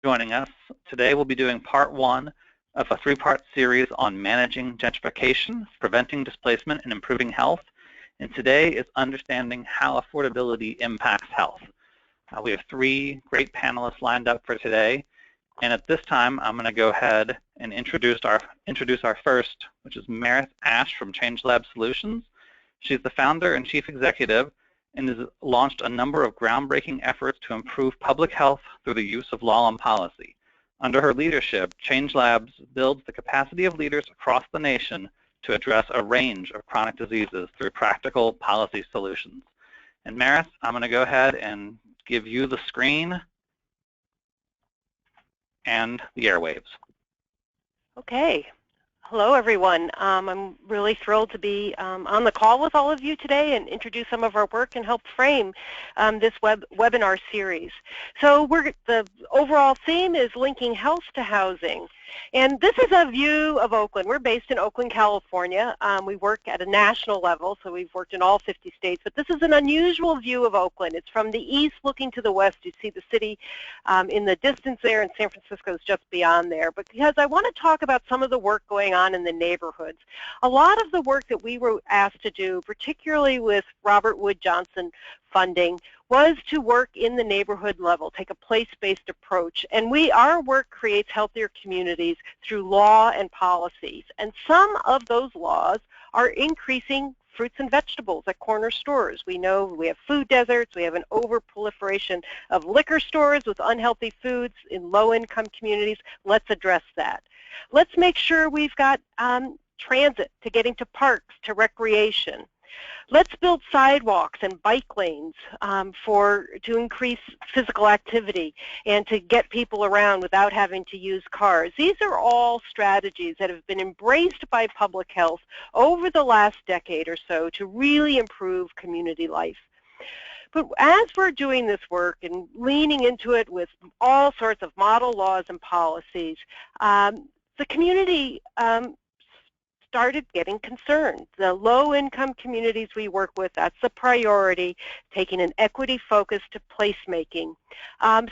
Joining us. Today we'll be doing part one of a three-part series on managing gentrification, preventing displacement, and improving health. And today is understanding how affordability impacts health. We have three great panelists lined up for today. And at this time, I'm going to go ahead and introduce our first, which is Meredith Ash from ChangeLab Solutions. She's the founder and chief executive and has launched a number of groundbreaking efforts to improve public health through the use of law and policy. Under her leadership, ChangeLabs builds the capacity of leaders across the nation to address a range of chronic diseases through practical policy solutions. And Meredith, I'm going to go ahead and give you the screen and the airwaves. Okay. Hello, everyone. I'm really thrilled to be on the call with all of you today and introduce some of our work and help frame this webinar series. So the overall theme is linking health to housing. And this is a view of Oakland. We're based in Oakland, California. We work at a national level, so we've worked in all 50 states. But this is an unusual view of Oakland. It's from the east looking to the west. You see the city in the distance there, and San Francisco is just beyond there. But because I want to talk about some of the work going on in the neighborhoods. A lot of the work that we were asked to do, particularly with Robert Wood Johnson funding, was to work in the neighborhood level, take a place-based approach. And our work creates healthier communities through law and policies. And some of those laws are increasing fruits and vegetables at corner stores. We know we have food deserts, we have an overproliferation of liquor stores with unhealthy foods in low-income communities. Let's address that. Let's make sure we've got transit to getting to parks, to recreation. Let's build sidewalks and bike lanes to increase physical activity and to get people around without having to use cars. These are all strategies that have been embraced by public health over the last decade or so to really improve community life. But as we're doing this work and leaning into it with all sorts of model laws and policies, the community started getting concerned. The low-income communities we work with, that's a priority, taking an equity focus to placemaking,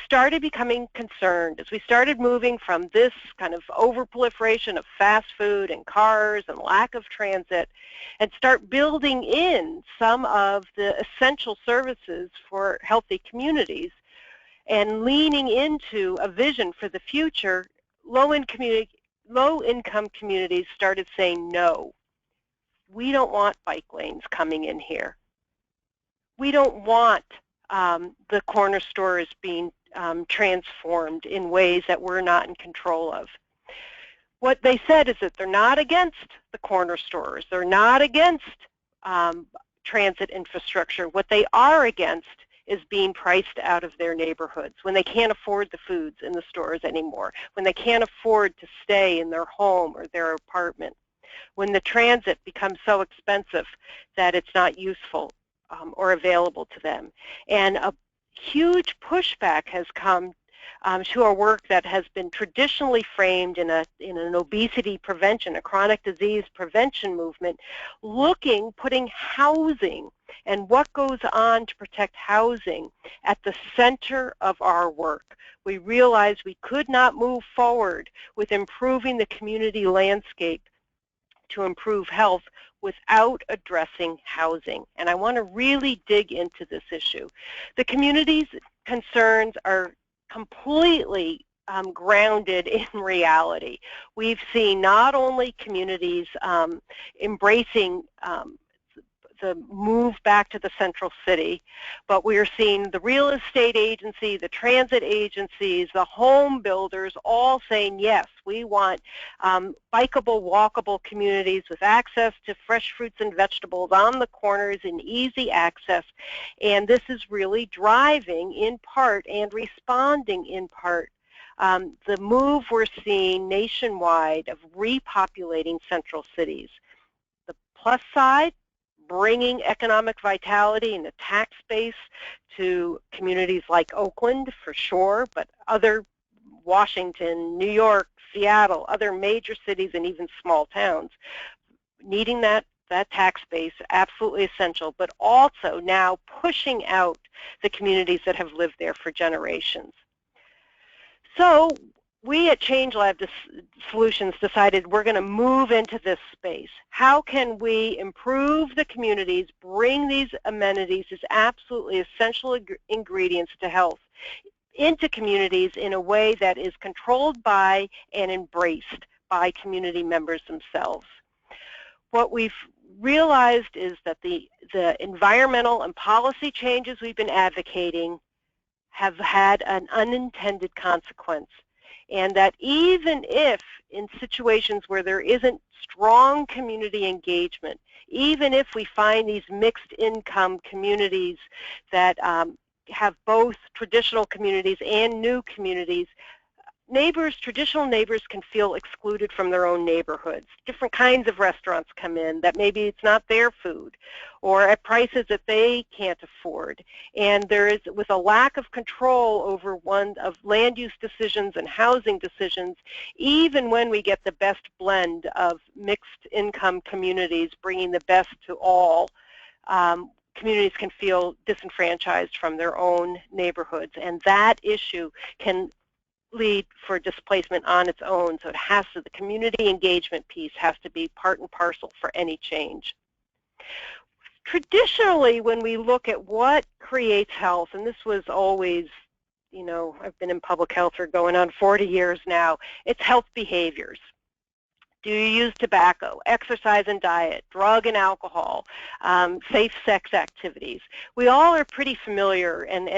started becoming concerned as we started moving from this kind of overproliferation of fast food and cars and lack of transit and start building in some of the essential services for healthy communities and leaning into a vision for the future. Low-income communities started saying, no, we don't want bike lanes coming in here. We don't want the corner stores being transformed in ways that we're not in control of. What they said is that they're not against the corner stores. They're not against transit infrastructure. What they are against is being priced out of their neighborhoods, when they can't afford the foods in the stores anymore, when they can't afford to stay in their home or their apartment, when the transit becomes so expensive that it's not useful or available to them. And a huge pushback has come to our work that has been traditionally framed in an obesity prevention, a chronic disease prevention movement, putting housing and what goes on to protect housing at the center of our work. We realized we could not move forward with improving the community landscape to improve health without addressing housing. And I want to really dig into this issue. The community's concerns are completely grounded in reality. We've seen not only communities embracing the move back to the central city, but we're seeing the real estate agency, the transit agencies, the home builders all saying, yes, we want bikeable, walkable communities with access to fresh fruits and vegetables on the corners and easy access. And this is really driving in part and responding in part the move we're seeing nationwide of repopulating central cities. The plus side, bringing economic vitality and a tax base to communities like Oakland for sure, but other Washington, New York, Seattle, other major cities and even small towns, needing that tax base, absolutely essential, but also now pushing out the communities that have lived there for generations. So we at Change Lab Solutions decided we're going to move into this space. How can we improve the communities, bring these amenities, these absolutely essential ingredients to health, into communities in a way that is controlled by and embraced by community members themselves? What we've realized is that the environmental and policy changes we've been advocating have had an unintended consequence, and that even if in situations where there isn't strong community engagement, even if we find these mixed income communities that have both traditional communities and new communities, traditional neighbors can feel excluded from their own neighborhoods. Different kinds of restaurants come in that maybe it's not their food or at prices that they can't afford. And there is, with a lack of control over one of land use decisions and housing decisions, even when we get the best blend of mixed income communities bringing the best to all, communities can feel disenfranchised from their own neighborhoods. And that issue can lead for displacement on its own. So it has to, the community engagement piece has to be part and parcel for any change. Traditionally, when we look at what creates health, and this was always, you know, I've been in public health for going on 40 years now, it's health behaviors. Do you use tobacco, exercise and diet, drug and alcohol, safe sex activities? We all are pretty familiar, and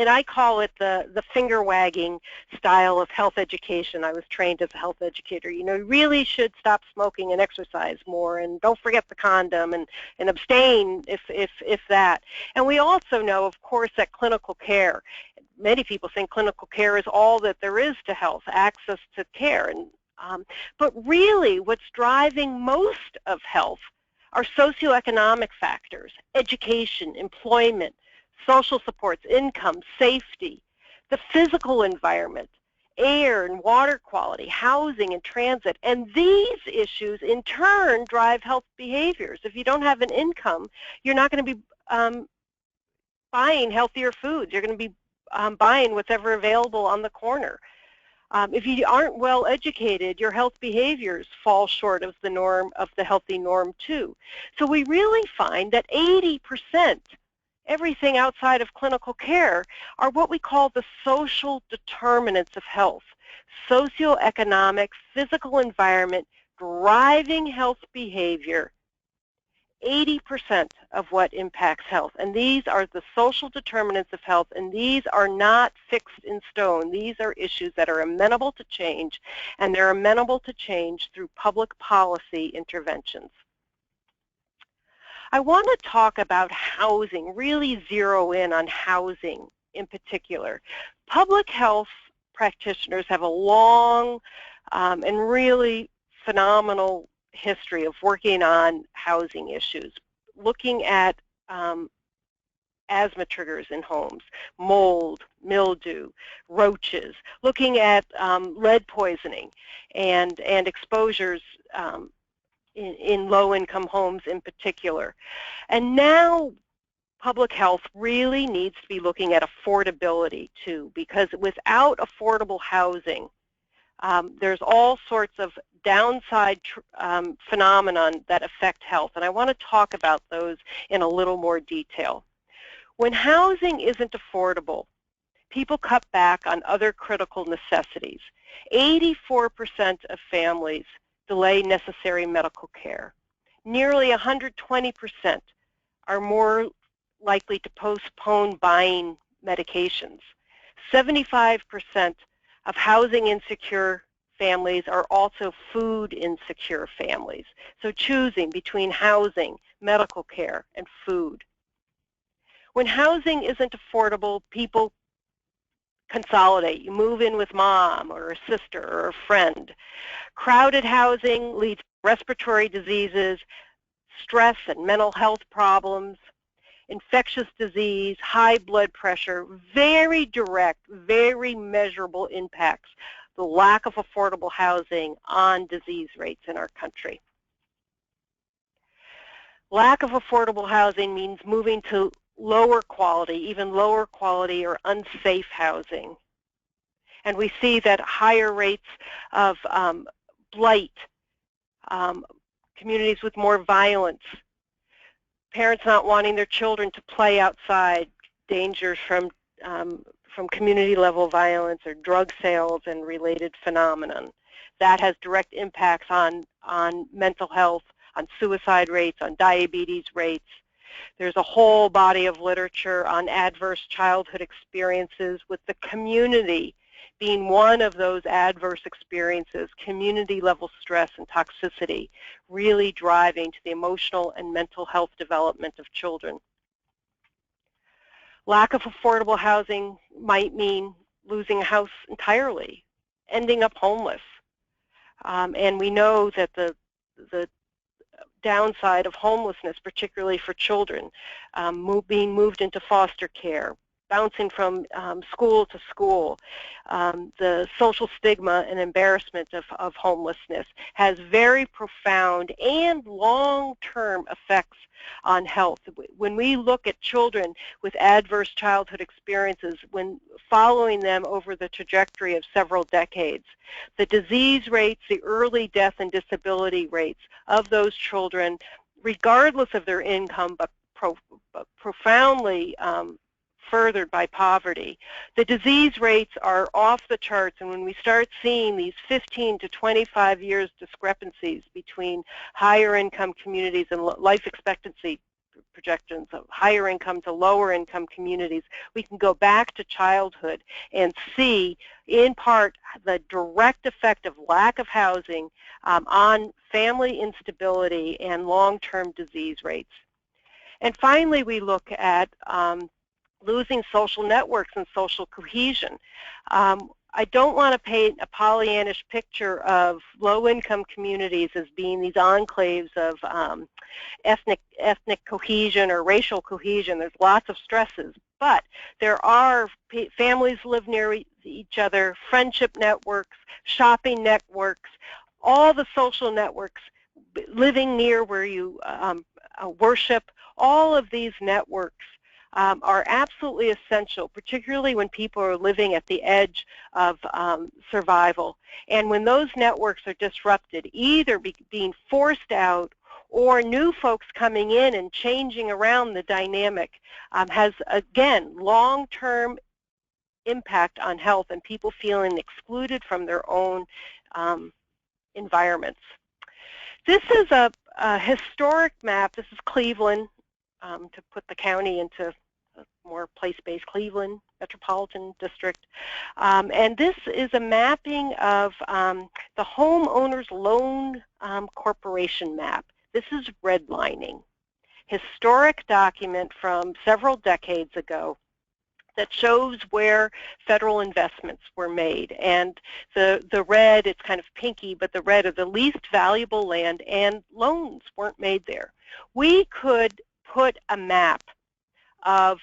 I call it the finger-wagging style of health education. I was trained as a health educator. You know, you really should stop smoking and exercise more, and don't forget the condom, and abstain if that. And we also know, of course, that clinical care, many people think clinical care is all that there is to health, access to care. But really, what's driving most of health are socioeconomic factors: education, employment, social supports, income, safety, the physical environment, air and water quality, housing and transit. And these issues, in turn, drive health behaviors. If you don't have an income, you're not going to be buying healthier foods. You're going to be buying whatever available on the corner. If you aren't well educated, your health behaviors fall short of the norm, of the healthy norm too. So we really find that 80%, everything outside of clinical care, are what we call the social determinants of health. Socioeconomic, physical environment, driving health behavior, 80% of what impacts health. And these are the social determinants of health, and these are not fixed in stone. These are issues that are amenable to change, and they're amenable to change through public policy interventions. I want to talk about housing, really zero in on housing in particular. Public health practitioners have a long and really phenomenal history of working on housing issues, looking at asthma triggers in homes, mold, mildew, roaches, looking at lead poisoning and exposures in low-income homes in particular. And now public health really needs to be looking at affordability too, because without affordable housing, there's all sorts of downside phenomenon that affect health, and I want to talk about those in a little more detail. When housing isn't affordable, people cut back on other critical necessities. 84% of families delay necessary medical care. Nearly 120% are more likely to postpone buying medications. 75% of housing insecure families are also food insecure families. So choosing between housing, medical care, and food. When housing isn't affordable, people consolidate. You move in with mom or a sister or a friend. Crowded housing leads to respiratory diseases, stress and mental health problems, infectious disease, high blood pressure, very direct, very measurable impacts, the lack of affordable housing on disease rates in our country. Lack of affordable housing means moving to lower quality, even lower quality or unsafe housing. And we see that higher rates of blight, communities with more violence, parents not wanting their children to play outside, dangers from community-level violence or drug sales and related phenomenon. That has direct impacts on mental health, on suicide rates, on diabetes rates. There's a whole body of literature on adverse childhood experiences, with the community being one of those adverse experiences, community-level stress and toxicity, really driving to the emotional and mental health development of children. Lack of affordable housing might mean losing a house entirely, ending up homeless. And we know that the downside of homelessness, particularly for children, being moved into foster care, bouncing from school to school, the social stigma and embarrassment of homelessness has very profound and long-term effects on health. When we look at children with adverse childhood experiences, when following them over the trajectory of several decades, the disease rates, the early death and disability rates of those children, regardless of their income, but profoundly furthered by poverty. The disease rates are off the charts, and when we start seeing these 15 to 25 years discrepancies between higher income communities and life expectancy projections of higher income to lower income communities, we can go back to childhood and see in part the direct effect of lack of housing on family instability and long-term disease rates. And finally, we look at losing social networks and social cohesion. I don't want to paint a Pollyannish picture of low-income communities as being these enclaves of ethnic cohesion or racial cohesion. There's lots of stresses, but there are families live near each other, friendship networks, shopping networks, all the social networks, living near where you worship. All of these networks are absolutely essential, particularly when people are living at the edge of survival. And when those networks are disrupted, either being forced out or new folks coming in and changing around the dynamic, has, again, long-term impact on health and people feeling excluded from their own environments. This is a historic map. This is Cleveland, to put the county into a more place-based Cleveland metropolitan district. And this is a mapping of the homeowners loan corporation map. This is redlining. Historic document from several decades ago that shows where federal investments were made. And the red, it's kind of pinky, but the red are the least valuable land, and loans weren't made there. We could put a map of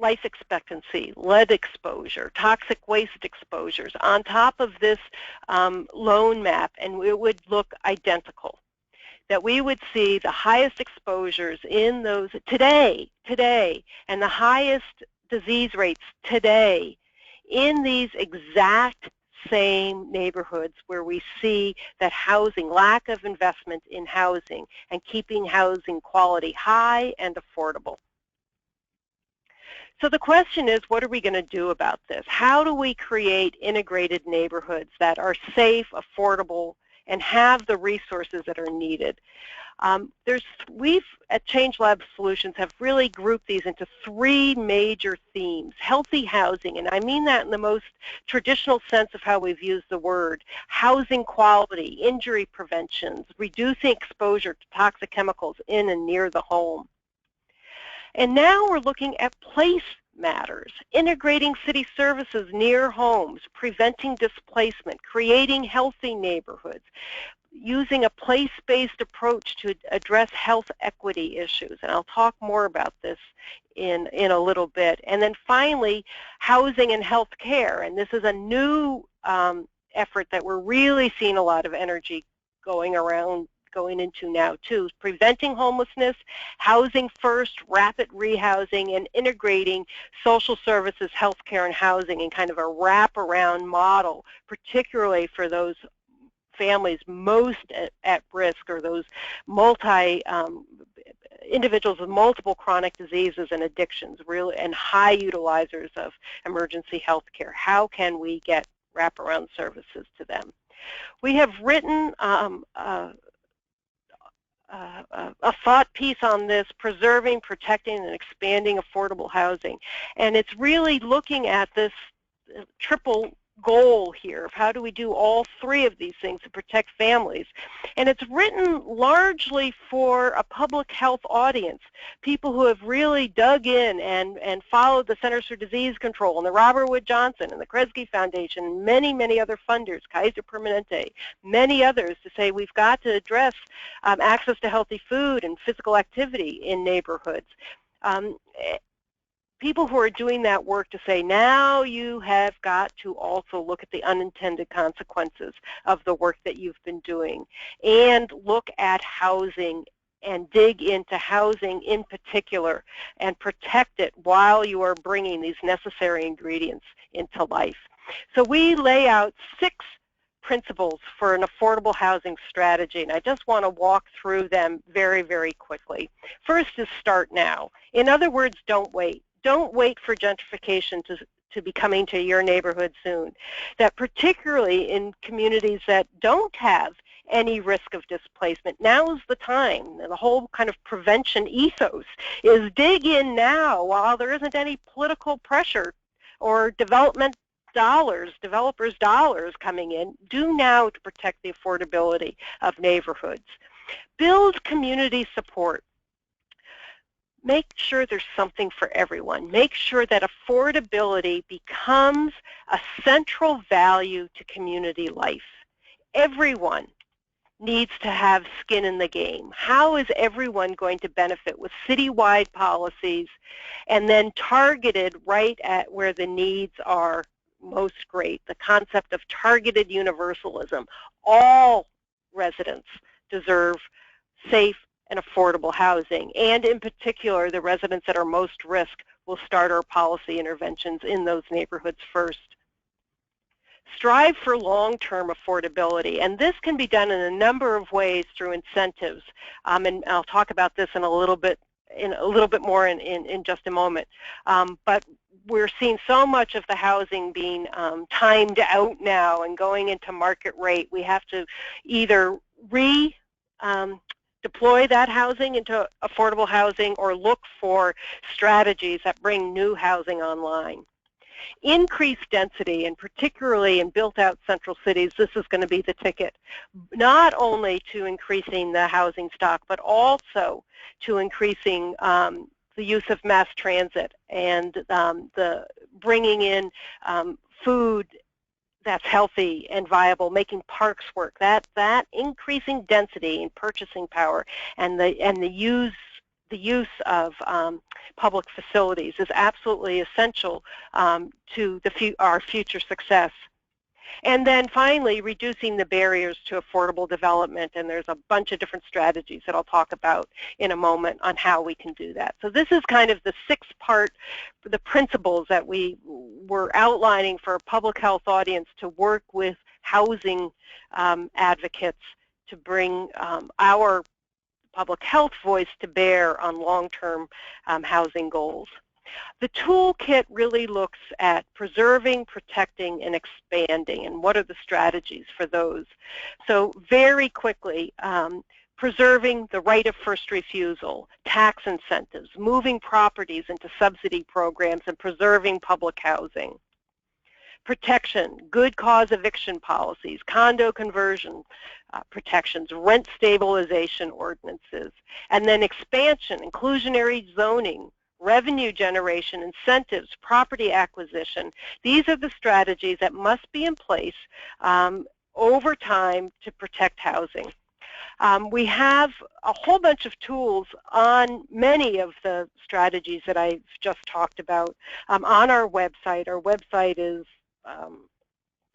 life expectancy, lead exposure, toxic waste exposures on top of this loan map, and it would look identical. That we would see the highest exposures in those today, and the highest disease rates today in these exact same neighborhoods where we see that housing, lack of investment in housing and keeping housing quality high and affordable. So the question is, what are we going to do about this? How do we create integrated neighborhoods that are safe, affordable, and have the resources that are needed? We've at Change Lab Solutions have really grouped these into three major themes. Healthy housing, and I mean that in the most traditional sense of how we've used the word. Housing quality, injury preventions, reducing exposure to toxic chemicals in and near the home. And now we're looking at place matters, integrating city services near homes, preventing displacement, creating healthy neighborhoods, using a place-based approach to address health equity issues. And I'll talk more about this in a little bit. And then finally, housing and health care. And this is a new effort that we're really seeing a lot of energy going around going into now too. Preventing homelessness, housing first, rapid rehousing, and integrating social services, healthcare, and housing in kind of a wraparound model, particularly for those families most at risk, or those individuals with multiple chronic diseases and addictions, really, and high utilizers of emergency health care. How can we get wraparound services to them? We have written a thought piece on this, preserving, protecting, and expanding affordable housing. And it's really looking at this triple goal here of how do we do all three of these things to protect families. And it's written largely for a public health audience, people who have really dug in and followed the Centers for Disease Control and the Robert Wood Johnson and the Kresge Foundation and many, many other funders, Kaiser Permanente, many others, to say we've got to address access to healthy food and physical activity in neighborhoods. People who are doing that work to say, now you have got to also look at the unintended consequences of the work that you've been doing, and look at housing and dig into housing in particular and protect it while you are bringing these necessary ingredients into life. So we lay out 6 principles for an affordable housing strategy, and I just want to walk through them very, very quickly. First is start now. In other words, don't wait. Don't wait for gentrification to be coming to your neighborhood soon. That particularly in communities that don't have any risk of displacement, now is the time. The whole kind of prevention ethos is dig in now while there isn't any political pressure or developers' dollars coming in. Do now to protect the affordability of neighborhoods. Build community support. Make sure there's something for everyone. Make sure that affordability becomes a central value to community life. Everyone needs to have skin in the game. How is everyone going to benefit with citywide policies and then targeted right at where the needs are most great? The concept of targeted universalism. All residents deserve safe and affordable housing, and in particular the residents that are most risk will start our policy interventions in those neighborhoods first. Strive for long-term affordability, and this can be done in a number of ways through incentives, and I'll talk about this in a little bit more in just a moment. But we're seeing so much of the housing being timed out now and going into market rate. We have to either deploy that housing into affordable housing or look for strategies that bring new housing online. Increase density, and particularly in built-out central cities, this is going to be the ticket, not only to increasing the housing stock, but also to increasing the use of mass transit and the bringing in food that's healthy and viable, making parks work. That increasing density and purchasing power and the use of public facilities is absolutely essential to our future success. And then finally, reducing the barriers to affordable development, and there's a bunch of different strategies that I'll talk about in a moment on how we can do that. So this is kind of the 6-part, the principles that we were outlining for a public health audience to work with housing advocates to bring our public health voice to bear on long-term housing goals. The toolkit really looks at preserving, protecting, and expanding, and what are the strategies for those. So very quickly, preserving the right of first refusal, tax incentives, moving properties into subsidy programs, and preserving public housing. Protection, good cause eviction policies, condo conversion protections, rent stabilization ordinances, and then expansion, inclusionary zoning, revenue generation, incentives, property acquisition. These are the strategies that must be in place over time to protect housing. We have a whole bunch of tools on many of the strategies that I've just talked about on our website. Our website is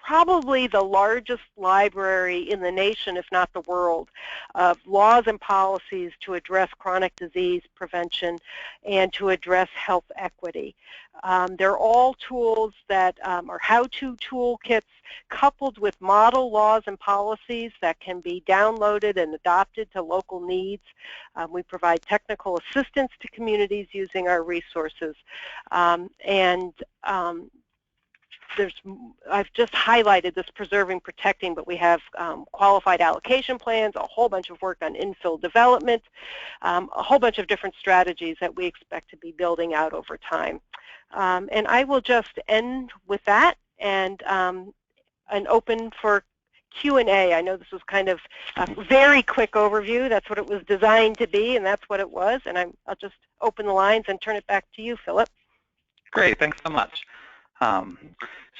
probably the largest library in the nation, if not the world, of laws and policies to address chronic disease prevention and to address health equity. They're all tools that are how-to toolkits coupled with model laws and policies that can be downloaded and adopted to local needs. We provide technical assistance to communities using our resources. I've just highlighted this preserving, protecting, but we have qualified allocation plans, a whole bunch of work on infill development, a whole bunch of different strategies that we expect to be building out over time. And I will just end with that and open for Q&A. I know this was kind of a very quick overview. That's what it was designed to be, and that's what it was. And I'll just open the lines and turn it back to you, Philip. Great, thanks so much.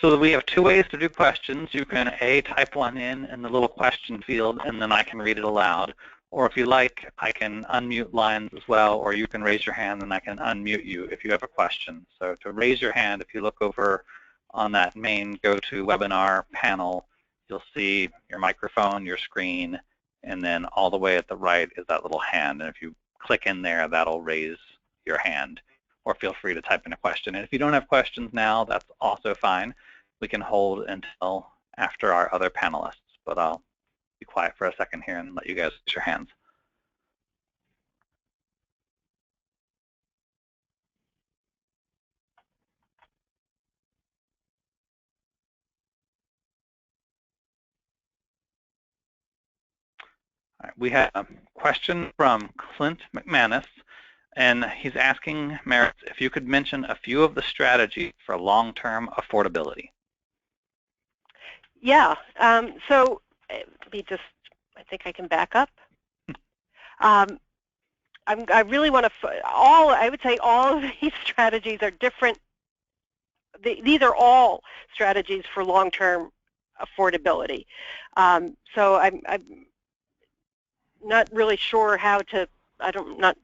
So we have two ways to do questions. You can type one in the little question field, and then I can read it aloud. Or if you like, I can unmute lines as well, or you can raise your hand and I can unmute you if you have a question. So to raise your hand, if you look over on that main GoToWebinar panel, you'll see your microphone, your screen, and then all the way at the right is that little hand. And if you click in there, that'll raise your hand. Or feel free to type in a question. And if you don't have questions now, that's also fine. We can hold until after our other panelists, but I'll be quiet for a second here and let you guys raise your hands. All right, we have a question from Clint McManus. And he's asking, Merit, if you could mention a few of the strategies for long-term affordability. Yeah, so let me just, I think I can back up. I really want to, I would say all of these strategies are different. These are all strategies for long-term affordability. So I'm not really sure how to, not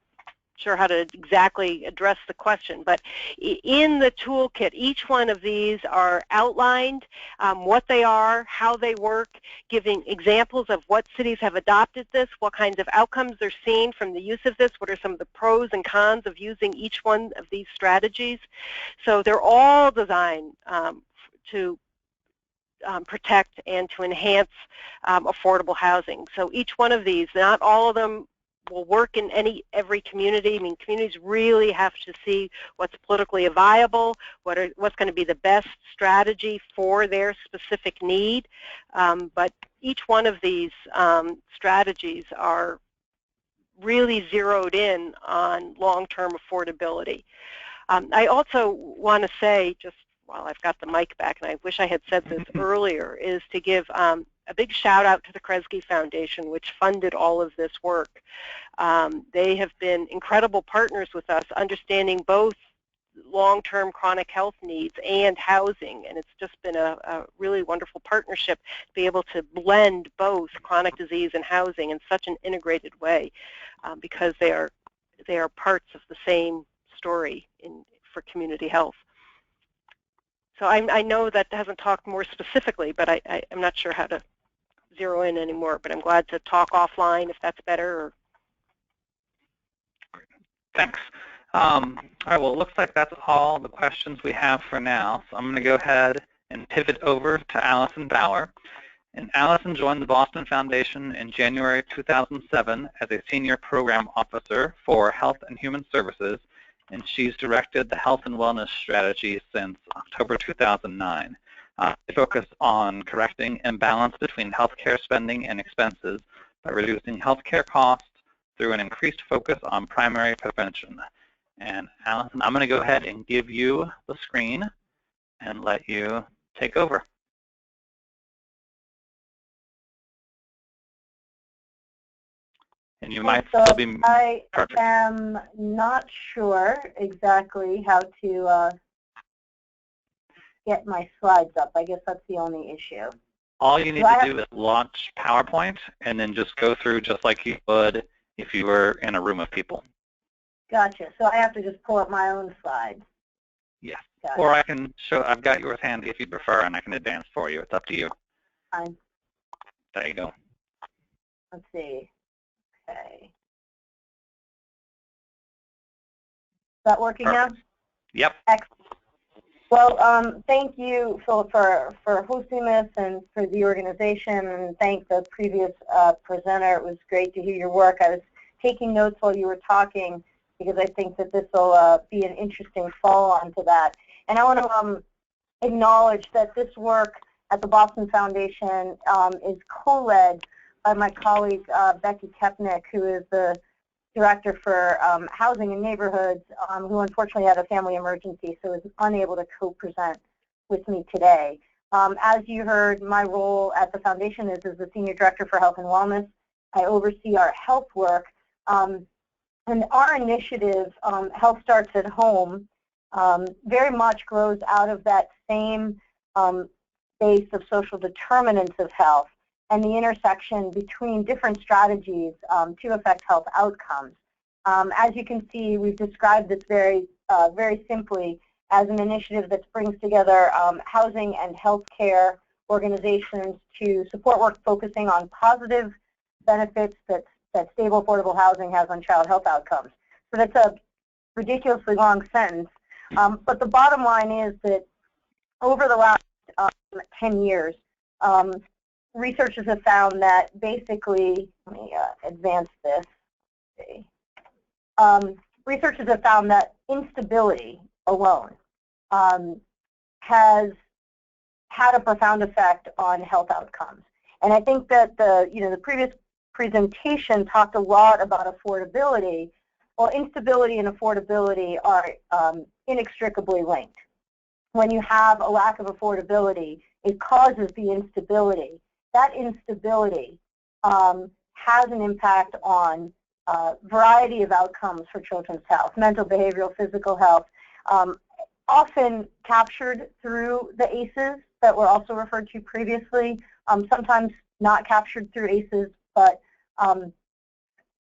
sure how to exactly address the question, but in the toolkit, each one of these are outlined, what they are, how they work, giving examples of what cities have adopted this, what kinds of outcomes they're seeing from the use of this, what are some of the pros and cons of using each one of these strategies. So they're all designed to protect and to enhance affordable housing. So each one of these, not all of them will work in every community. I mean, communities really have to see what's politically viable, what's going to be the best strategy for their specific need. But each one of these strategies are really zeroed in on long-term affordability. I also want to say, just while I've got the mic back, and I wish I had said this earlier, is to give a big shout out to the Kresge Foundation, which funded all of this work. They have been incredible partners with us, understanding both long-term chronic health needs and housing, and it's just been a really wonderful partnership to be able to blend both chronic disease and housing in such an integrated way, because they are parts of the same story for community health. So I know that hasn't talked more specifically, but I'm not sure how to zero in anymore, but I'm glad to talk offline if that's better. Or... Thanks. All right, well, it looks like that's all the questions we have for now. So I'm going to go ahead and pivot over to Allison Bauer. And Allison joined the Boston Foundation in January 2007 as a Senior Program Officer for Health and Human Services, and she's directed the Health and Wellness Strategy since October 2009. They focus on correcting imbalance between healthcare spending and expenses by reducing healthcare costs through an increased focus on primary prevention. And Allison, I'm going to go ahead and give you the screen and let you take over. And you might still be perfect. I am not sure exactly how to get my slides up. I guess that's the only issue. All you need to do is launch PowerPoint and then just go through just like you would if you were in a room of people. Gotcha. So I have to just pull up my own slides. Yes. Or I can show, I've got yours handy if you prefer, and I can advance for you. It's up to you. Fine. There you go. Let's see. Okay. Is that working now? Yep. Excellent. Well, thank you, Philip, for hosting this and for the organization, and thank the previous presenter. It was great to hear your work. I was taking notes while you were talking because I think that this will be an interesting follow-on to that. And I want to acknowledge that this work at the Boston Foundation is co-led by my colleague Becky Kepnick, who is the Director for Housing and Neighborhoods, who unfortunately had a family emergency, so is unable to co-present with me today. As you heard, my role at the Foundation is as the Senior Director for Health and Wellness. I oversee our health work. And our initiative, Health Starts at Home, very much grows out of that same base of social determinants of health and the intersection between different strategies to affect health outcomes. As you can see, we've described this very simply as an initiative that brings together housing and healthcare organizations to support work focusing on positive benefits that stable, affordable housing has on child health outcomes. So that's a ridiculously long sentence, but the bottom line is that over the last 10 years, researchers have found that basically, let me advance this. Researchers have found that instability alone has had a profound effect on health outcomes. And I think that the previous presentation talked a lot about affordability. Well, instability and affordability are inextricably linked. When you have a lack of affordability, it causes the instability. That instability has an impact on a variety of outcomes for children's health, mental, behavioral, physical health, often captured through the ACEs that were also referred to previously, sometimes not captured through ACEs, but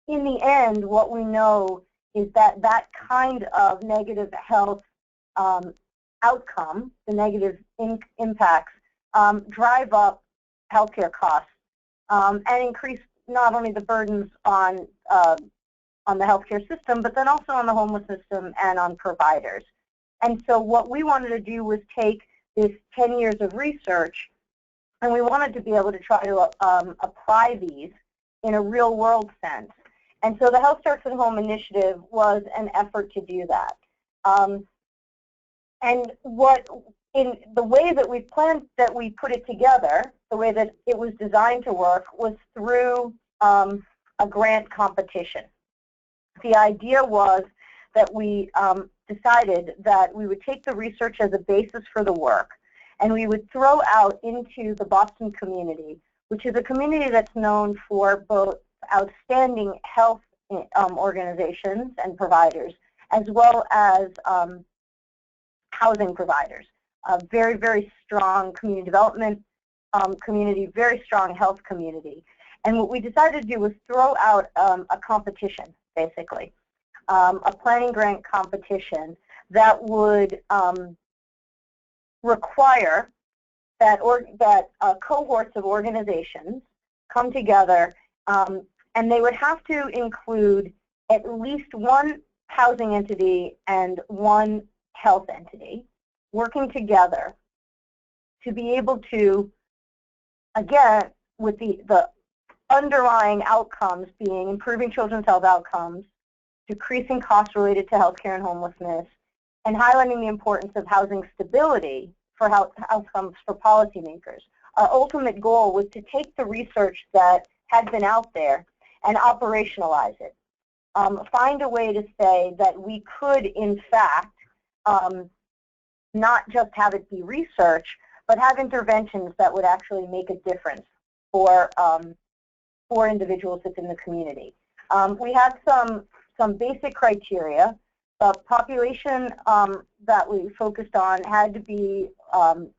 in the end, what we know is that that kind of negative health outcome, the negative impacts, drive up healthcare costs and increase not only the burdens on the healthcare system, but then also on the homeless system and on providers. And so what we wanted to do was take this 10 years of research, and we wanted to be able to try to apply these in a real-world sense. And so the Health Starts at Home initiative was an effort to do that. And in the way that we planned, that we put it together, the way that it was designed to work was through a grant competition. The idea was that we decided that we would take the research as a basis for the work, and we would throw out into the Boston community, which is a community that's known for both outstanding health organizations and providers, as well as housing providers. A very, very strong community development community, very strong health community. And what we decided to do was throw out a competition, basically, a planning grant competition that would require that cohorts of organizations come together, and they would have to include at least one housing entity and one health entity working together to be able to, again, with the underlying outcomes being improving children's health outcomes, decreasing costs related to healthcare and homelessness, and highlighting the importance of housing stability for health outcomes for policymakers. Our ultimate goal was to take the research that had been out there and operationalize it. Find a way to say that we could, in fact, not just have it be research, but have interventions that would actually make a difference for individuals within the community. We had some basic criteria. The population that we focused on had to be,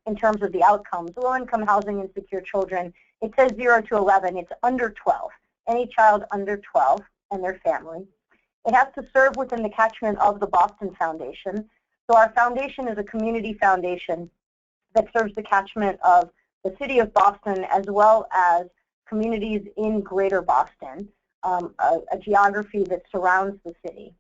in terms of the outcomes, low-income housing, insecure children. It says 0 to 11. It's under 12. Any child under 12 and their family. It has to serve within the catchment of the Boston Foundation. So our foundation is a community foundation that serves the catchment of the city of Boston as well as communities in greater Boston, a geography that surrounds the city.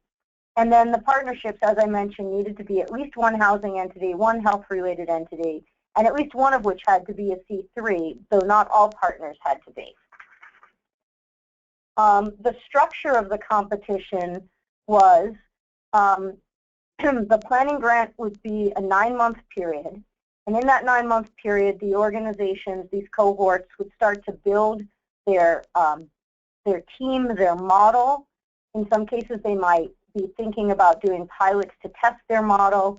And then the partnerships, as I mentioned, needed to be at least one housing entity, one health-related entity, and at least one of which had to be a C3, though not all partners had to be. The structure of the competition was the planning grant would be a 9-month period. And in that 9-month period, the organizations, these cohorts, would start to build their team, their model. In some cases, they might be thinking about doing pilots to test their model.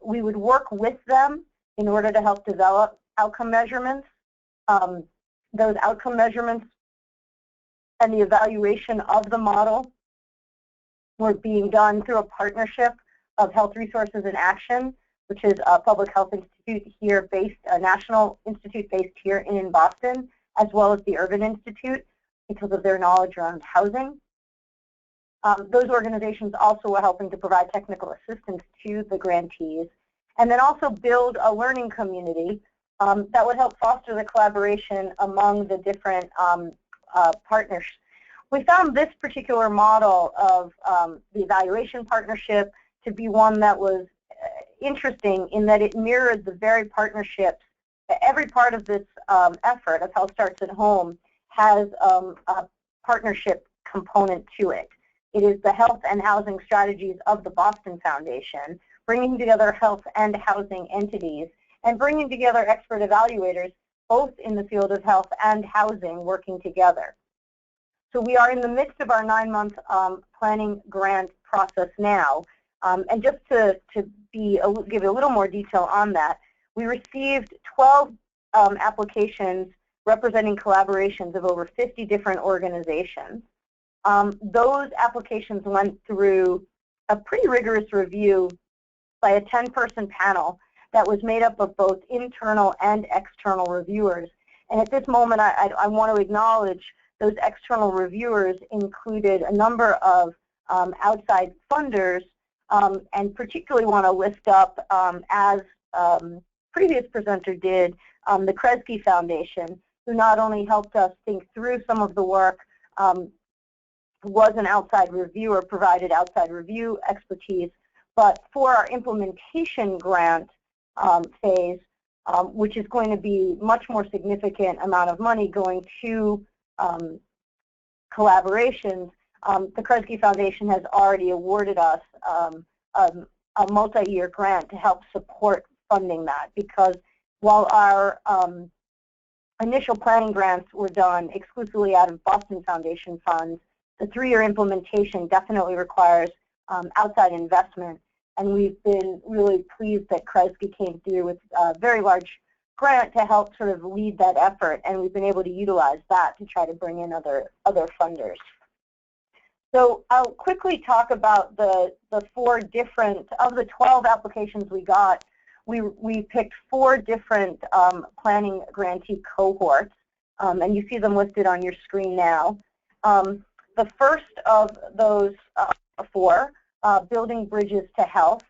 We would work with them in order to help develop outcome measurements. Those outcome measurements and the evaluation of the model were being done through a partnership of Health Resources in Action, which is a public health institute here based, a national institute based here in Boston, as well as the Urban Institute because of their knowledge around housing. Those organizations also were helping to provide technical assistance to the grantees, and then also build a learning community that would help foster the collaboration among the different partners. We found this particular model of the evaluation partnership to be one that was interesting in that it mirrored the very partnerships. Every part of this effort of Health Starts at Home has a partnership component to it. It is the health and housing strategies of the Boston Foundation, bringing together health and housing entities, and bringing together expert evaluators, both in the field of health and housing, working together. So we are in the midst of our 9-month planning grant process now. And just to give you a little more detail on that, we received 12 applications representing collaborations of over 50 different organizations. Those applications went through a pretty rigorous review by a 10-person panel that was made up of both internal and external reviewers. And at this moment, I want to acknowledge those external reviewers included a number of outside funders, and particularly want to lift up, as previous presenter did, the Kresge Foundation, who not only helped us think through some of the work, was an outside reviewer, provided outside review expertise, but for our implementation grant phase, which is going to be much more significant amount of money going to collaborations, the Kresge Foundation has already awarded us a multi-year grant to help support funding that, because while our initial planning grants were done exclusively out of Boston Foundation funds, the 3-year implementation definitely requires outside investment, and we've been really pleased that Kresge came through with a very large grant to help sort of lead that effort, and we've been able to utilize that to try to bring in other funders. So I'll quickly talk about the 4 different, of the 12 applications we got, we picked 4 different planning grantee cohorts, and you see them listed on your screen now. The first of those 4, Building Bridges to Health,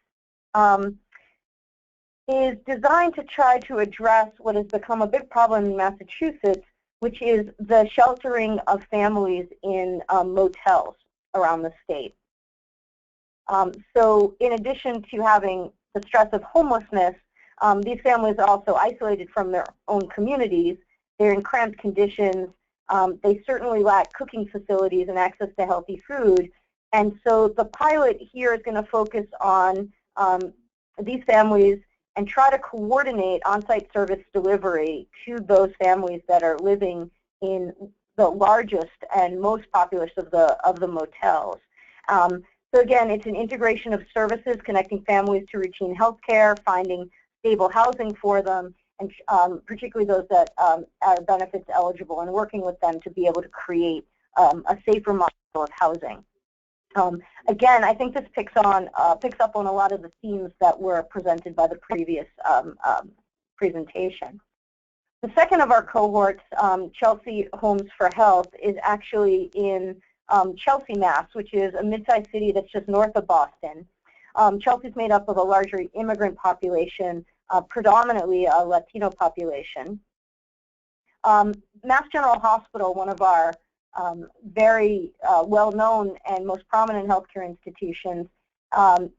is designed to try to address what has become a big problem in Massachusetts, which is the sheltering of families in motels around the state. So in addition to having the stress of homelessness, these families are also isolated from their own communities. They're in cramped conditions. They certainly lack cooking facilities and access to healthy food. And so the pilot here is going to focus on these families and try to coordinate on-site service delivery to those families that are living in the largest and most populous of the motels. So again, it's an integration of services connecting families to routine health care, finding stable housing for them, and particularly those that are benefits eligible, and working with them to be able to create a safer model of housing. Again, I think this picks up on a lot of the themes that were presented by the previous presentation. The second of our cohorts, Chelsea Homes for Health, is actually in Chelsea, Mass., which is a mid-sized city that's just north of Boston. Chelsea's made up of a larger immigrant population, predominantly a Latino population. Mass General Hospital, one of our very well-known and most prominent healthcare institutions,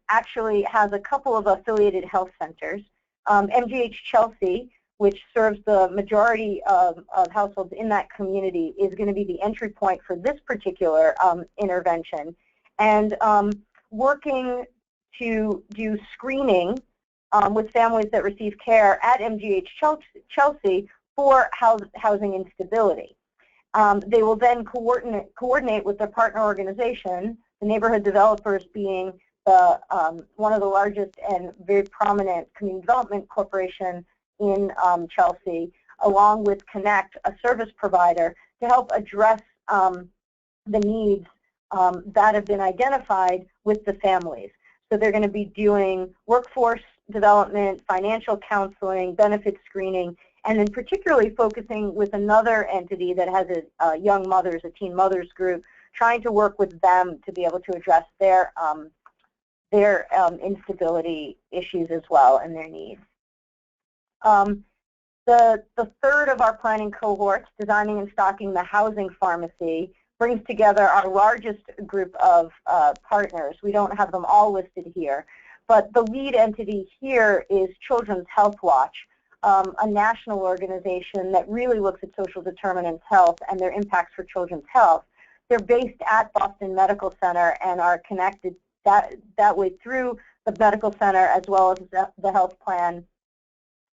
actually has a couple of affiliated health centers. MGH Chelsea, which serves the majority of households in that community, is going to be the entry point for this particular intervention. And working to do screening with families that receive care at MGH Chelsea for housing instability. They will then coordinate with their partner organization, the neighborhood developers being the, one of the largest and very prominent community development corporation in Chelsea, along with Connect, a service provider, to help address the needs that have been identified with the families. So they're going to be doing workforce development, financial counseling, benefit screening, and then particularly focusing with another entity that has a young mothers, a teen mothers group, trying to work with them to be able to address their instability issues as well and their needs. The third of our planning cohorts, designing and stocking the housing pharmacy, brings together our largest group of partners. We don't have them all listed here, but the lead entity here is Children's Health Watch, a national organization that really looks at social determinants of health and their impacts for children's health. They're based at Boston Medical Center and are connected that way through the medical center as well as the health plan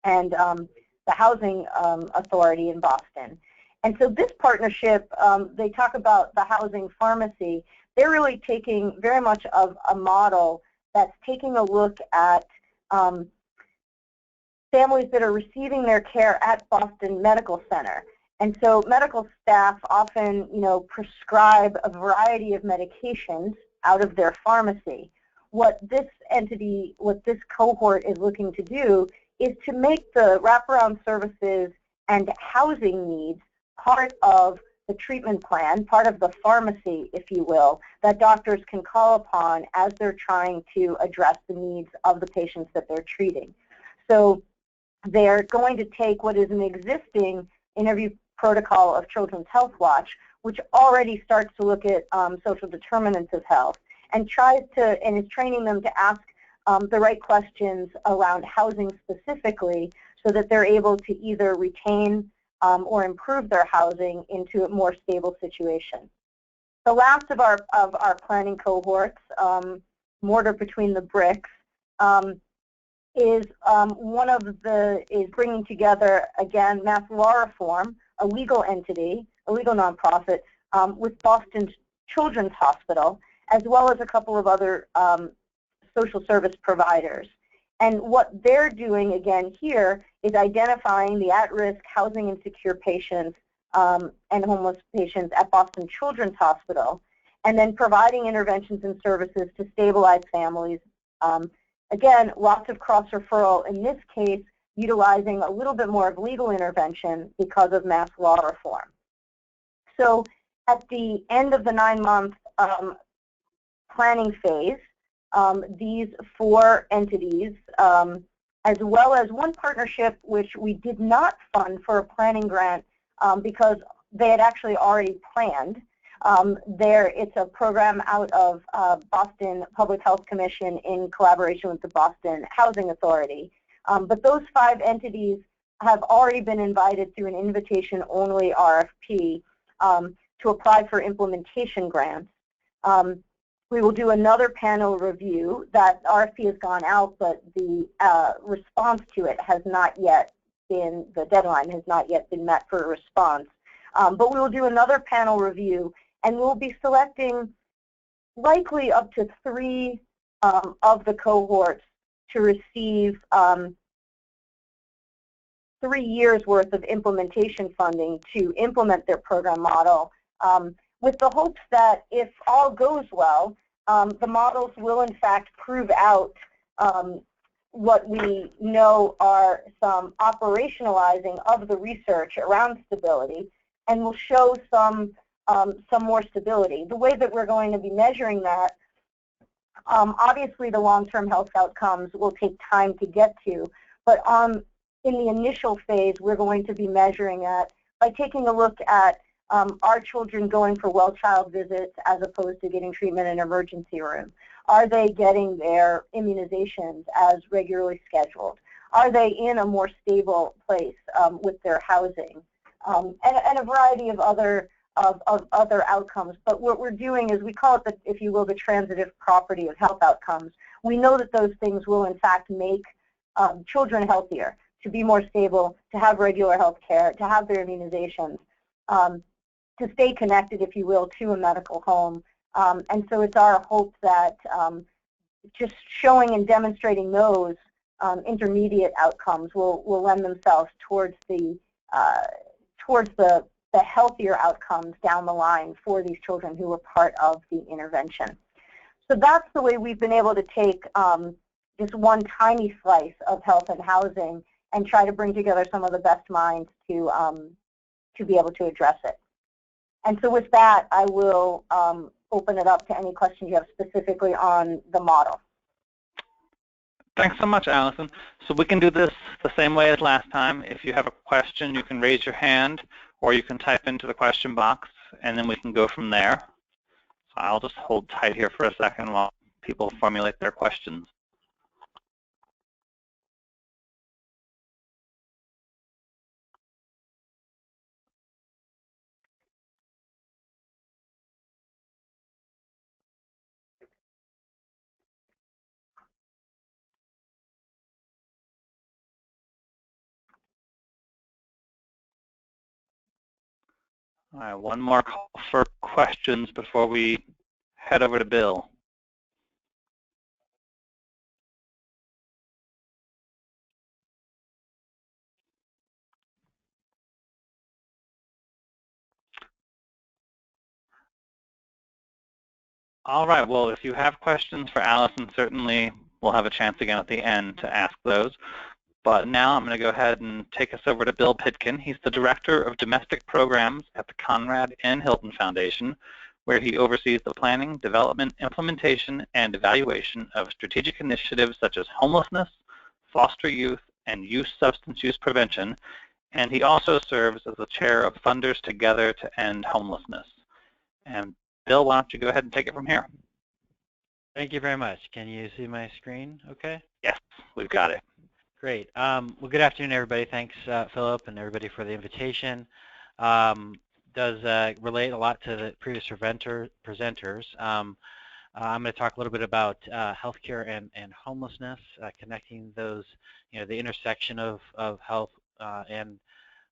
and the housing authority in Boston. And so this partnership, they talk about the housing pharmacy. They're really taking very much of a model that's taking a look at families that are receiving their care at Boston Medical Center. And so medical staff often, prescribe a variety of medications out of their pharmacy. What this entity, what this cohort is looking to do is to make the wraparound services and housing needs part of the treatment plan, part of the pharmacy, if you will, that doctors can call upon as they're trying to address the needs of the patients that they're treating. So they're going to take what is an existing interview protocol of Children's Health Watch, which already starts to look at social determinants of health, and tries to, and is training them to ask the right questions around housing specifically, so that they're able to either retain or improve their housing into a more stable situation. The last of our planning cohorts, Mortar Between the Bricks, is bringing together, again, mass law reform, a legal entity, a legal nonprofit, with Boston Children's Hospital, as well as a couple of other social service providers. And what they're doing, again, here is identifying the at-risk housing insecure patients and homeless patients at Boston Children's Hospital, and then providing interventions and services to stabilize families. Again, lots of cross-referral, in this case, utilizing a little bit more of legal intervention because of mass law reform. So at the end of the 9-month planning phase, these 4 entities, as well as one partnership which we did not fund for a planning grant because they had actually already planned. It's a program out of Boston Public Health Commission in collaboration with the Boston Housing Authority. But those 5 entities have already been invited through an invitation-only RFP to apply for implementation grants. We will do another panel review. That RFP has gone out, but the response to it has not yet been, the deadline has not yet been met for a response. But we will do another panel review, and we'll be selecting likely up to 3 of the cohorts to receive 3 years worth of implementation funding to implement their program model, with the hopes that if all goes well, the models will in fact prove out what we know are some operationalizing of the research around stability, and will show some more stability. The way that we're going to be measuring that Obviously, the long-term health outcomes will take time to get to, but in the initial phase, we're going to be measuring that by taking a look at are children going for well-child visits as opposed to getting treatment in an emergency room? Are they getting their immunizations as regularly scheduled? Are they in a more stable place with their housing? And a variety of other outcomes. But what we're doing is we call it, if you will, the transitive property of health outcomes. We know that those things will, in fact, make children healthier, to be more stable, to have regular health care, to have their immunizations, to stay connected, if you will, to a medical home. And so it's our hope that just showing and demonstrating those intermediate outcomes will lend themselves towards the healthier outcomes down the line for these children who were part of the intervention. So that's the way we've been able to take just one tiny slice of health and housing and try to bring together some of the best minds to be able to address it. And so with that, I will open it up to any questions you have specifically on the model. Thanks so much, Allison. So we can do this the same way as last time. If you have a question, you can raise your hand, or you can type into the question box, and then we can go from there. So I'll just hold tight here for a second while people formulate their questions. All right, one more call for questions before we head over to Bill. All right, well, if you have questions for Allison, certainly we'll have a chance again at the end to ask those. But now I'm going to go ahead and take us over to Bill Pitkin. He's the Director of Domestic Programs at the Conrad and Hilton Foundation, where he oversees the planning, development, implementation, and evaluation of strategic initiatives such as homelessness, foster youth, and youth substance use prevention. And he also serves as the chair of Funders Together to End Homelessness. And Bill, why don't you go ahead and take it from here? Thank you very much. Can you see my screen okay? Yes, we've got it. Great. Well, good afternoon, everybody. Thanks, Philip, and everybody for the invitation. Does relate a lot to the previous presenters. I'm going to talk a little bit about healthcare and homelessness, connecting those, the intersection of health and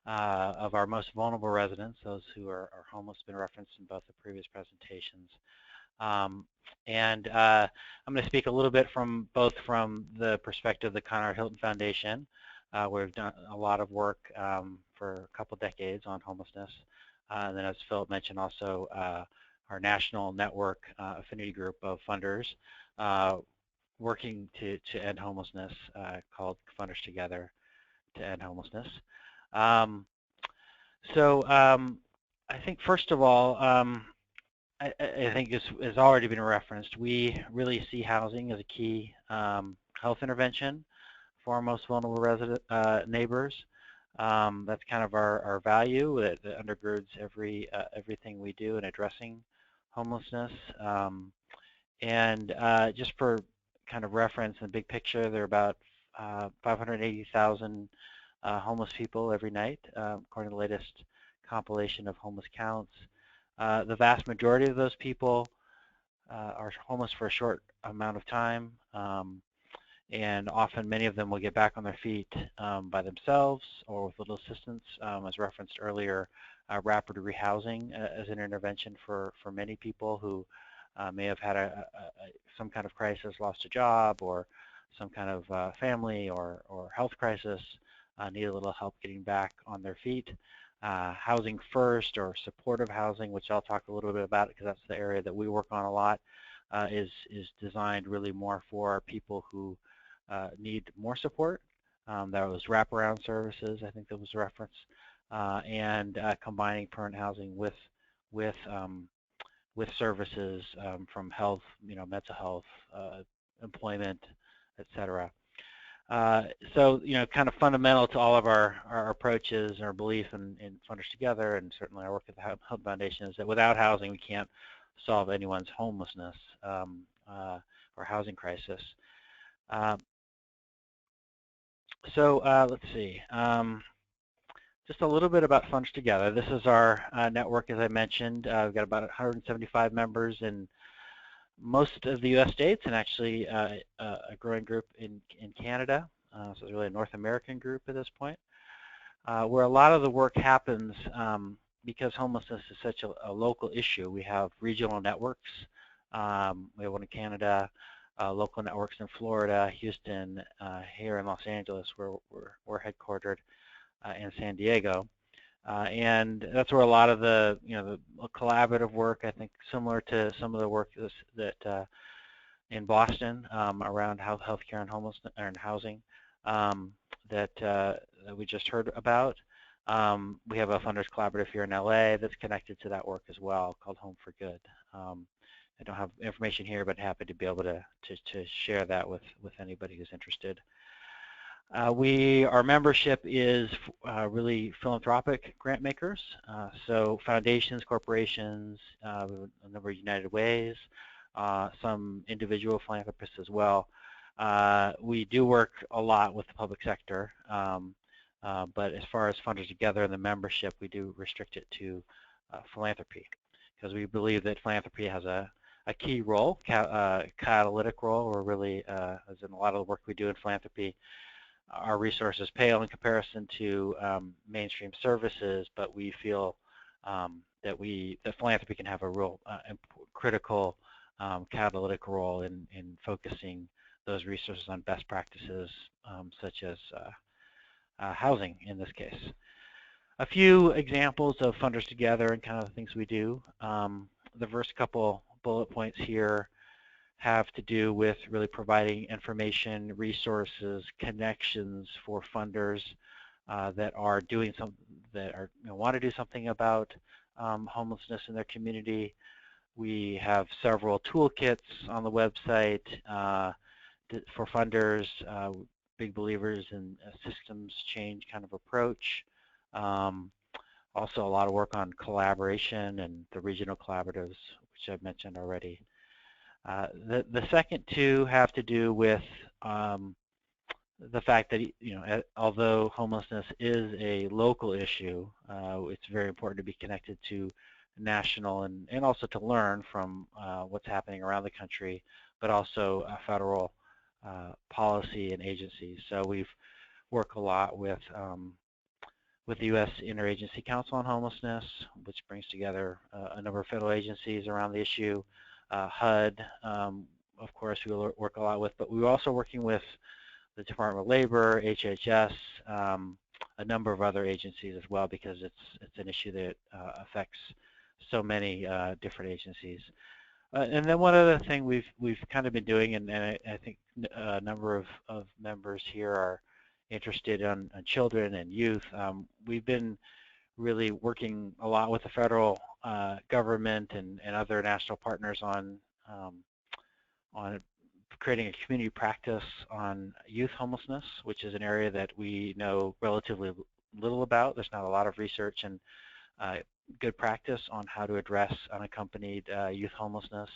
of our most vulnerable residents, those who are homeless, been referenced in both the previous presentations. And I'm going to speak a little bit from the perspective of the Conrad Hilton Foundation, where we've done a lot of work for a couple decades on homelessness. And then, as Philip mentioned, also our national network affinity group of funders working to end homelessness, called Funders Together to End Homelessness. I think first of all, I think has already been referenced, we really see housing as a key health intervention for our most vulnerable neighbors. That's kind of our value that undergirds everything we do in addressing homelessness. Just for kind of reference in the big picture, there are about 580,000 homeless people every night, according to the latest compilation of homeless counts. The vast majority of those people are homeless for a short amount of time, and often many of them will get back on their feet by themselves or with little assistance. As referenced earlier, rapid rehousing as an intervention for many people who may have had some kind of crisis, lost a job, or some kind of family or health crisis, need a little help getting back on their feet. Housing first, or supportive housing, which I'll talk a little bit about because that's the area that we work on a lot, is designed really more for people who need more support. That was wraparound services, I think that was a reference, and combining permanent housing with with services from health, mental health, employment, etc. So, kind of fundamental to all of our approaches, our belief in Funders Together, and certainly our work at the Hilton Foundation, is that without housing, we can't solve anyone's homelessness or housing crisis. Let's see. Just a little bit about Funders Together. This is our network, as I mentioned. We've got about 175 members in most of the U.S. states, and actually a growing group in Canada. So it's really a North American group at this point, where a lot of the work happens because homelessness is such a local issue. We have regional networks. We have one in Canada, local networks in Florida, Houston, here in Los Angeles, where we're headquartered, in San Diego. And that's where a lot of the, the collaborative work, I think, similar to some of the work that in Boston around healthcare and homelessness and housing that we just heard about. We have a Funders Collaborative here in LA that's connected to that work as well, called Home for Good. I don't have information here, but happy to be able to share that with anybody who's interested. Our membership is really philanthropic grant makers, so foundations, corporations, a number of United Ways, some individual philanthropists as well. We do work a lot with the public sector, but as far as Funders Together and the membership, we do restrict it to philanthropy, because we believe that philanthropy has a key role, catalytic role, or really, as in a lot of the work we do in philanthropy, our resources pale in comparison to mainstream services, but we feel that philanthropy can have a real critical catalytic role in focusing those resources on best practices, such as housing in this case. A few examples of Funders Together and kind of the things we do. The first couple bullet points here have to do with really providing information, resources, connections for funders that are doing want to do something about homelessness in their community. We have several toolkits on the website for funders, big believers in a systems change kind of approach. Also a lot of work on collaboration and the regional collaboratives, which I've mentioned already. The second two have to do with the fact that, although homelessness is a local issue, it's very important to be connected to national and also to learn from what's happening around the country, but also federal policy and agencies. So we've worked a lot with the U.S. Interagency Council on Homelessness, which brings together a number of federal agencies around the issue. HUD, of course, we work a lot with, but we're also working with the Department of Labor, HHS, a number of other agencies as well, because it's an issue that affects so many different agencies. And then one other thing we've kind of been doing, and I think a number of members here are interested in children and youth. We've been really working a lot with the federal government and other national partners on creating a community practice on youth homelessness, which is an area that we know relatively little about. There's not a lot of research and good practice on how to address unaccompanied youth homelessness.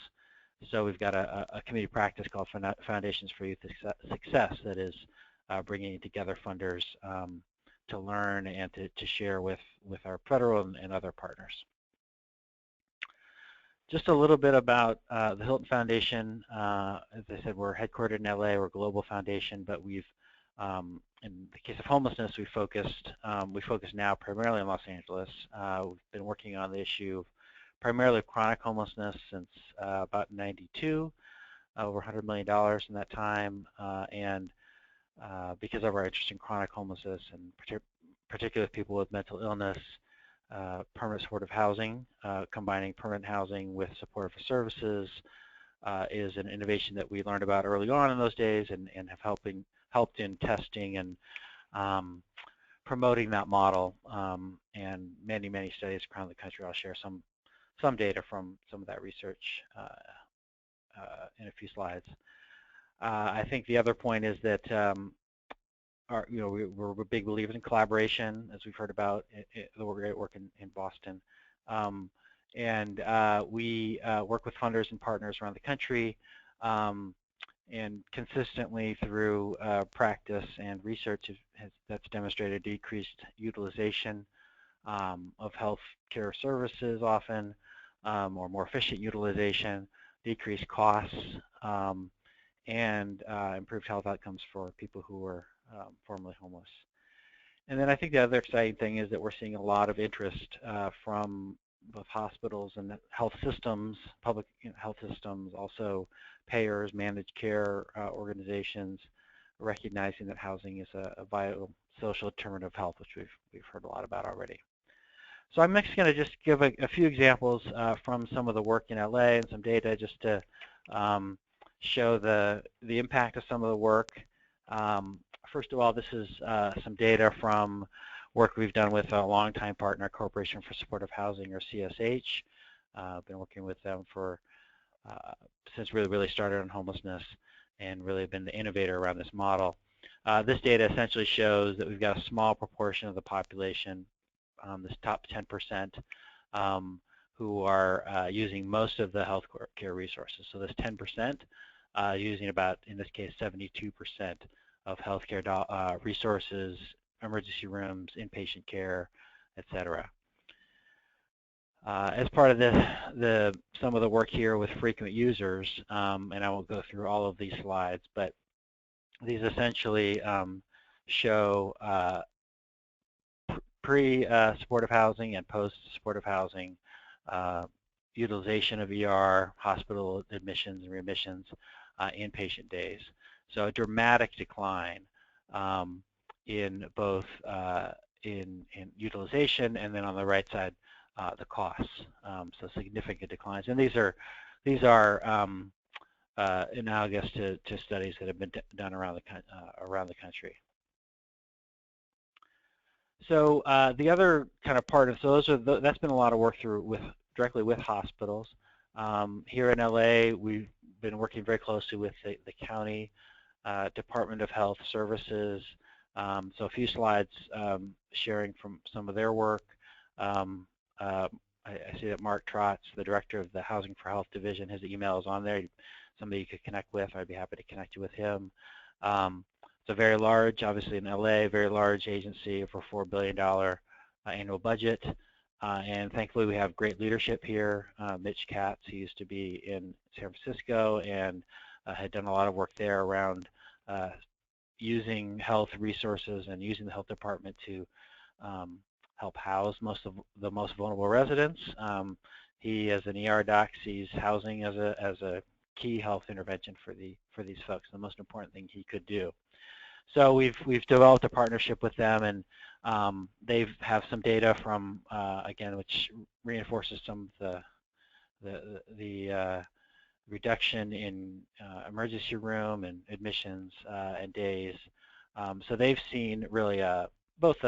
So we've got a community practice called Foundations for Youth Success that is bringing together funders to learn and to share with our federal and other partners. Just a little bit about the Hilton Foundation. As I said, we're headquartered in LA. We're a global foundation, but we've, in the case of homelessness, we focus now primarily in Los Angeles. We've been working on the issue of primarily chronic homelessness since about '92, over $100 million in that time, and because of our interest in chronic homelessness and particularly people with mental illness, permanent supportive housing, combining permanent housing with supportive services is an innovation that we learned about early on in those days and have helped in testing and promoting that model, and many studies around the country. I'll share some some data from some of that research in a few slides. I think the other point is that we're big believers in collaboration, as we've heard about the great work in Boston. And we work with funders and partners around the country, and consistently through practice and research that's demonstrated decreased utilization of health care services often, or more efficient utilization, decreased costs, and improved health outcomes for people who were formerly homeless. And then I think the other exciting thing is that we're seeing a lot of interest from both hospitals and health systems, public health systems, also payers, managed care organizations, recognizing that housing is a vital social determinant of health, which we've heard a lot about already. So I'm next going to just give a few examples from some of the work in LA and some data just to show the impact of some of the work. First of all, this is some data from work we've done with a longtime partner, Corporation for Supportive Housing, or CSH. Been working with them for since we really started on homelessness, and really been the innovator around this model. This data essentially shows that we've got a small proportion of the population, this top 10%, who are using most of the health care resources. So this 10% using about, in this case, 72% of healthcare resources, emergency rooms, inpatient care, etc. As part of some of the work here with frequent users, and I won't go through all of these slides, but these essentially show pre-supportive housing and post-supportive housing utilization of ER, hospital admissions and readmissions, inpatient days. So a dramatic decline in both in utilization, and then on the right side, the costs. So significant declines, and these are analogous to studies that have been done around the country. So the other kind of part of that's been a lot of work directly with hospitals. Here in LA, we've been working very closely with the county Department of Health Services. So a few slides sharing from some of their work. I see that Mark Trotz, the director of the Housing for Health Division, his email is on there. Somebody you could connect with. I'd be happy to connect you with him. It's a very large, obviously in LA, very large agency for $4 billion annual budget. And thankfully we have great leadership here. Mitch Katz, who used to be in San Francisco and had done a lot of work there around using health resources and using the health department to help house the most vulnerable residents. He, as an ER doc, sees housing as a key health intervention for these folks, the most important thing he could do. So we've developed a partnership with them, and they have some data from again, which reinforces some of the reduction in emergency room and admissions and days. So they've seen really both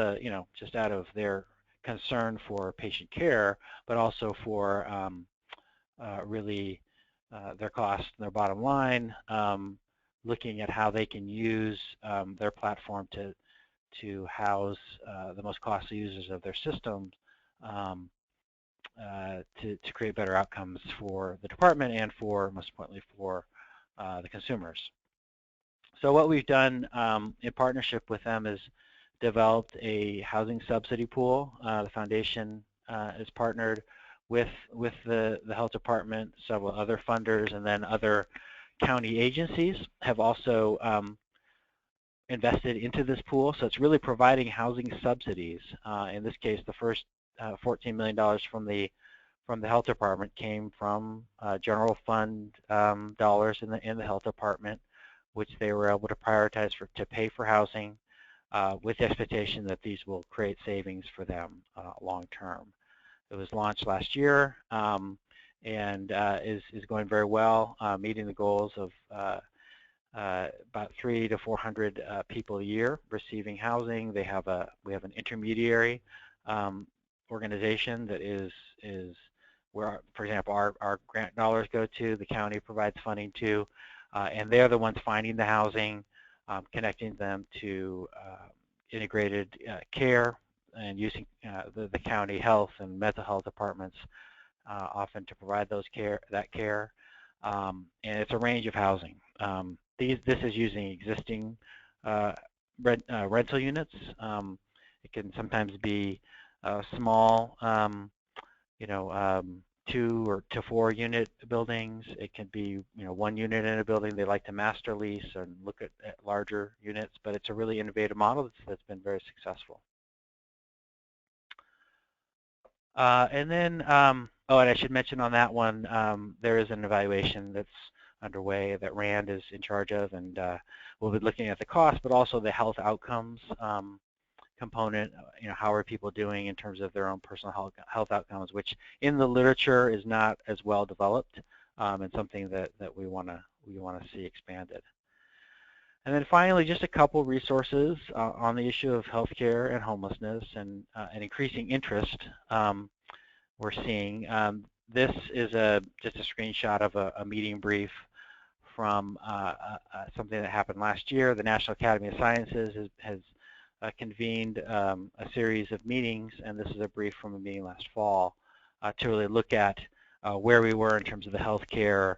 just out of their concern for patient care, but also for really their costs and their bottom line, looking at how they can use their platform to house the most costly users of their systems to create better outcomes for the department and most importantly for the consumers. So what we've done in partnership with them is developed a housing subsidy pool. The foundation is partnered with the health department, several other funders, and then other county agencies have also invested into this pool. So it's really providing housing subsidies. In this case, the first $14 million from the health department came from general fund dollars in the health department, which they were able to prioritize to pay for housing, with the expectation that these will create savings for them long term. It was launched last year and is going very well, meeting the goals of about 300 to 400 people a year receiving housing. We have an intermediary organization that is where, for example, our grant dollars go to, the county provides funding to, and they're the ones finding the housing, connecting them to integrated care, and using the county health and mental health departments often to provide that care. And it's a range of housing. This is using existing rental units. It can sometimes be small, 2 or to 4 unit buildings. It can be 1 unit in a building. They like to master lease and look at larger units, but it's a really innovative model that's been very successful. And then, oh, and I should mention on that one, there is an evaluation that's underway that RAND is in charge of, and we'll be looking at the cost, but also the health outcomes component. How are people doing in terms of their own personal health outcomes, which in the literature is not as well developed, and something that we want to see expanded. And then finally, just a couple resources on the issue of healthcare and homelessness and an increasing interest we're seeing. This is just a screenshot of a meeting brief from something that happened last year. The National Academy of Sciences has convened a series of meetings, and this is a brief from a meeting last fall to really look at where we were in terms of the healthcare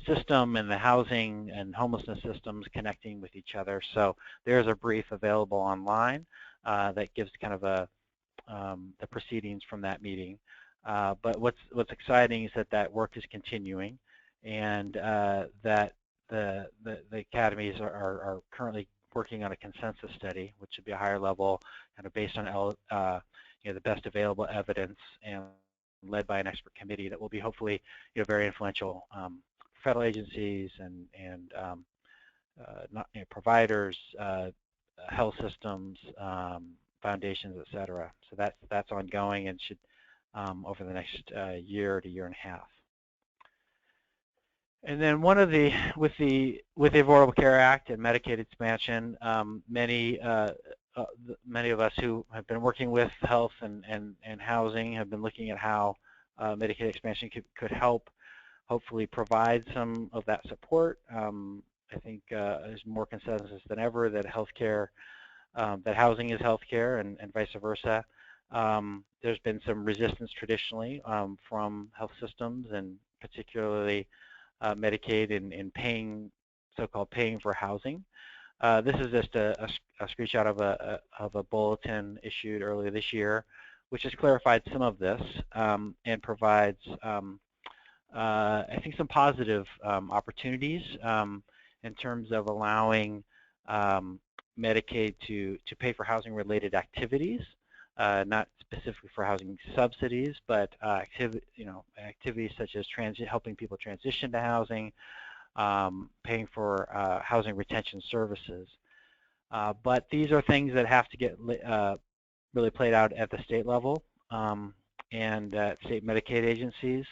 system and the housing and homelessness systems connecting with each other. So there's a brief available online that gives kind of the proceedings from that meeting. But what's exciting is that work is continuing, and that the academies are currently working on a consensus study, which would be a higher level, kind of based on the best available evidence and led by an expert committee that will be hopefully very influential federal agencies and providers, health systems, foundations, et cetera. So that's ongoing and should over the next year to year and a half. And then with the Affordable Care Act and Medicaid expansion, many of us who have been working with health and housing have been looking at how Medicaid expansion could help hopefully provide some of that support. I think there's more consensus than ever that healthcare, that housing is healthcare, and vice versa. There's been some resistance traditionally from health systems, and particularly Medicaid in paying, so-called paying for housing. This is just a screenshot of a bulletin issued earlier this year, which has clarified some of this and provides, I think, some positive opportunities in terms of allowing Medicaid to pay for housing-related activities, not specifically for housing subsidies, but activities such as helping people transition to housing, paying for housing retention services. But these are things that have to get really played out at the state level and state Medicaid agencies.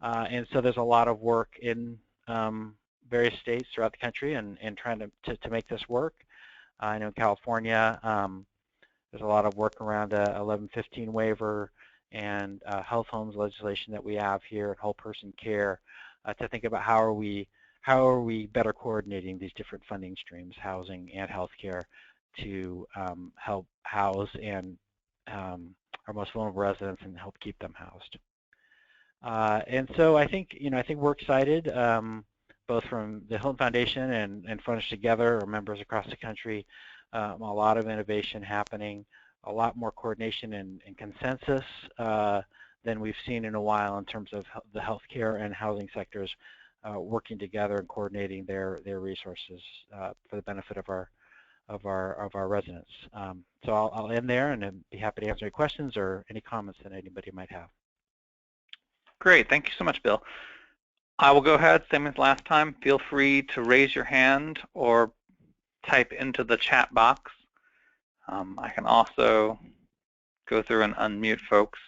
And so there's a lot of work in various states throughout the country and trying to make this work. I know in California, there's a lot of work around a 1115 waiver and health homes legislation that we have here at whole person care to think about how are we better coordinating these different funding streams, housing and healthcare, to help house and our most vulnerable residents and help keep them housed. And so I think we're excited, both from the Hilton Foundation and Frontage Together, or members across the country. A lot of innovation happening, a lot more coordination and consensus than we've seen in a while in terms of the healthcare and housing sectors working together and coordinating their resources for the benefit of our residents. So I'll end there, and I'd be happy to answer any questions or any comments that anybody might have. Great, thank you so much, Bill. I will go ahead, same as last time. Feel free to raise your hand or type into the chat box. I can also go through and unmute folks.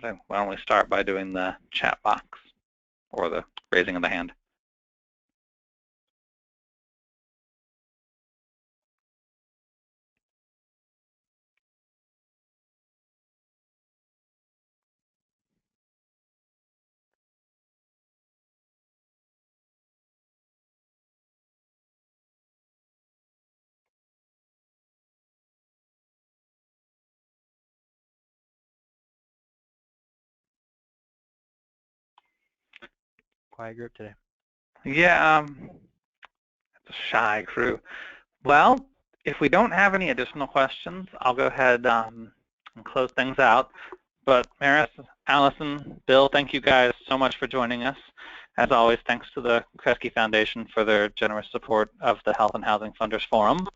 But why don't we start by doing the chat box or the raising of the hand. quiet group today. Yeah, it's a shy crew. Well, if we don't have any additional questions, I'll go ahead and close things out. But Maris, Allison, Bill, thank you guys so much for joining us. As always, thanks to the Kresge Foundation for their generous support of the Health and Housing Funders Forum.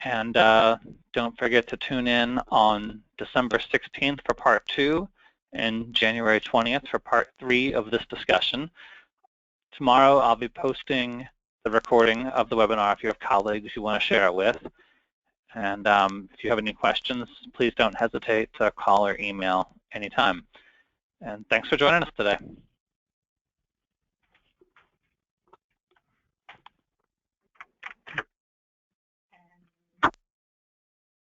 And don't forget to tune in on December 16th for part 2 and January 20th for part 3 of this discussion. Tomorrow I'll be posting the recording of the webinar if you have colleagues you want to share it with. And if you have any questions, please don't hesitate to call or email anytime. And thanks for joining us today.